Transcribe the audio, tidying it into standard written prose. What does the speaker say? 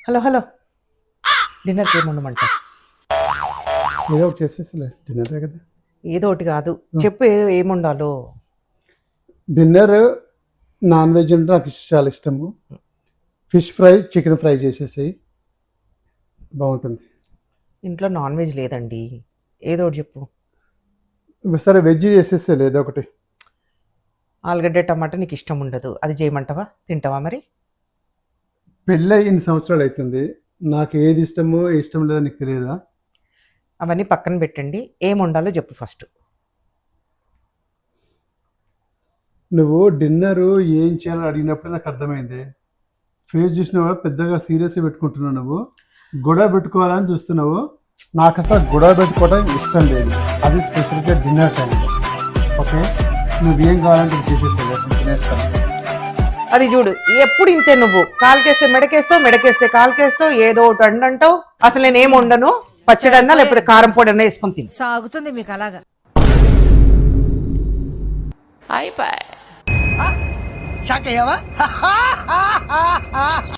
Hello hello డిన్నర్కి ఏముండమంట? ఏదో ఒకటి చేసేస్తలే, డిన్నరే కదా. ఏదో ఒకటి కాదు, చెప్పు ఏముండాలో. డిన్నర్ నాన్ వెజ్ అంటే నాకు చాలా ఇష్టము. ఫిష్ ఫ్రై, చికెన్ ఫ్రై చేసేసాయి, బాగుంటుంది. ఇంట్లో నాన్ వెజ్ లేదండి, ఏదో ఒకటి చెప్పు. సరే వెజ్ చేసేస్తే ఏదో ఒకటి. ఆలుగడ్డ టమాటా నీకు ఇష్టం ఉండదు, అది చేయమంటావా? తింటావా మరి? పెళ్ళి ఇన్ని సంవత్సరాలు అవుతుంది, నాకు ఏది ఇష్టమో ఇష్టం లేదో నీకు తెలియదా? అవన్నీ పక్కన పెట్టండి, ఏం వండాలో చెప్పు ఫస్ట్. నువ్వు డిన్నరు ఏం చేయాలో అడిగినప్పుడు నాకు అర్థమైంది. ఫేస్ చూసిన కూడా పెద్దగా సీరియస్గా పెట్టుకుంటున్నావు, నువ్వు గొడవ పెట్టుకోవాలని చూస్తున్నావు. నాకు అసలు గొడవ పెట్టుకోవడం ఇష్టం లేదు, అది స్పెషల్గా డిన్నర్ టైంలో. ఓకే, నువ్వేం కావాలంటే చేసేసావు, తినేస్తాను. అది చూడు, ఎప్పుడు ఇంతే నువ్వు. కాలుకేస్తే మెడకేస్తావు, మెడకేస్తే కాలుకేస్తావు, ఏదో ఒకటి అండంటావు. అసలు నేను ఏం వండను, పచ్చడన్నా లేకపోతే కారం పొడి అన్నా వేసుకొని తిని సాగుతుంది మీకు అలాగా. షాక్ అయ్యావా?